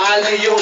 palayo.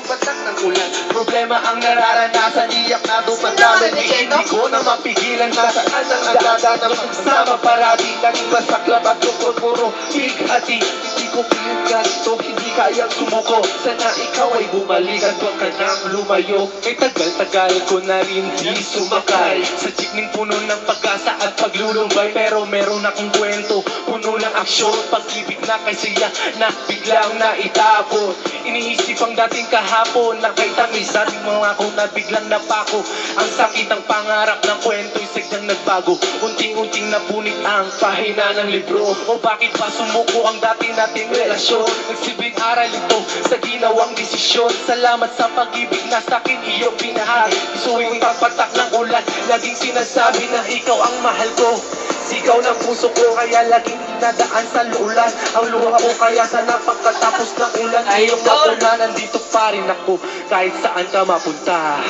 Batak ng ulan, problema ang nararanasan. Iyak na dumadami, hindi ko na mapigilan. Nasaan ang agada na magsama parati. Laging masaklap at tukot, puro bighati. Hindi ko pinagkat ito, hindi kayang sumuko. Sana ikaw ay bumalik at huwag ka nang lumayo. May tagal-tagal ko na rin di sumakay sa jeepning puno ng pag-asa at paglulumbay. Pero meron akong kwento, puno ng aksyon, pag-ibig na kay siya na biglang naitapon. Iniisip ang dating kahapon na kay tamis ating mga ako na biglang napako. Ang sakit ang pangarap ng kwento'y sadyang nagbago. Unting-unting napunit ang pahina ng libro. O bakit pa sumuko ang dati nating relasyon? Nagsilbing aral ito sa ginawang desisyon. Salamat sa pag-ibig na sa'kin iyong pinahagi. Isuwing papatak ng ulan, laging sinasabi na ikaw ang mahal ko. Sigaw ng puso ko kaya laging dinadaan sa lulan. Ang luha ko kaya sa napagkatapos ng ulan. Iyong na nandito pa rin ako kahit saan ka mapunta.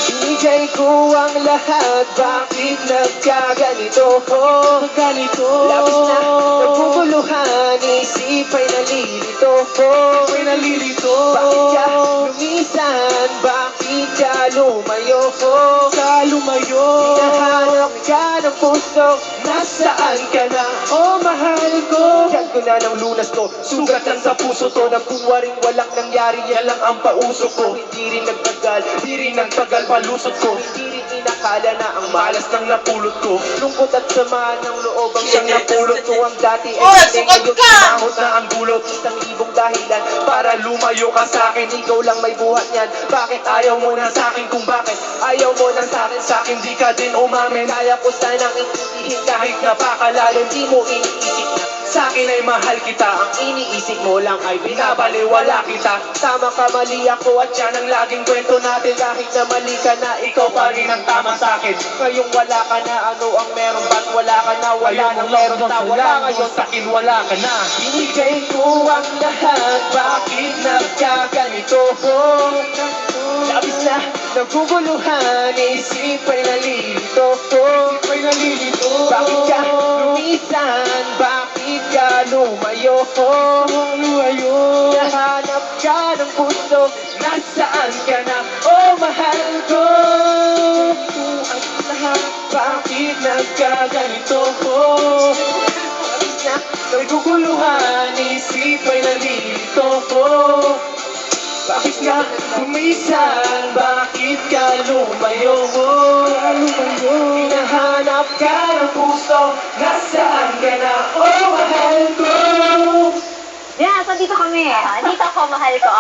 Binigay ko ang lahat, bakit nagkaganito ko? Labis na naguguluhan, isip ay nalilito ko. Bakit ka lumisan, bakit ka lumayo ko? Hinahanap ka ng puso, nasaan ka na? Oh mahal ko, yan ko na ng lunas to. Sugat lang sa puso to, nabuwa rin walang nangyari. Yan lang ang pausok ko. Hindi rin nagtagal, di rin nagtagal palusot ko. Hindi rin inakala na ang malas ng napulot ko. Lungkot at sama ng loob ang siyang napulot ko. Ang dati ay ngayon sumahot na ang dulot. Isang libong dahilan para lumayo ka sa'kin. Ikaw lang may buhat niyan. Bakit ayaw mo na sa'kin? Kung bakit ayaw mo na sa'kin di ka din umamin. Kaya ko sanang intindihin kahit napakalalim. Di mo iniisip na sa'kin ay mahal kita. Ang iniisip mo lang ay binabaliwala kita. Tama ka, mali ako at yan ang laging kwento natin. Kahit na mali ka na, ikaw pa rin ang tama sa'kin. Ngayong wala ka na, ano ang meron? Ba't wala ka na? Wala nang meron na, wala ngayon sa'kin, wala ka na. Binigay ko ang lahat, bakit nagkaganito ko? Labis na naguguluhan, isip ay nalilito ko. Bakit ka lumisan, bakit ka lumayo ko? Nahanap ka ng puso, nasaan ka na? Oh mahal ko, ang lahat, bakit nagkaganito ko? Labis na naguguluhan, isip ay nalilito ko. Bakit ka lumisan? Bakit ka lumayo mo? Hinahanap ka ng puso, nasaan ka na? Oh, mahal ko! Yeah, so dito kami. Dito ako, mahal ko.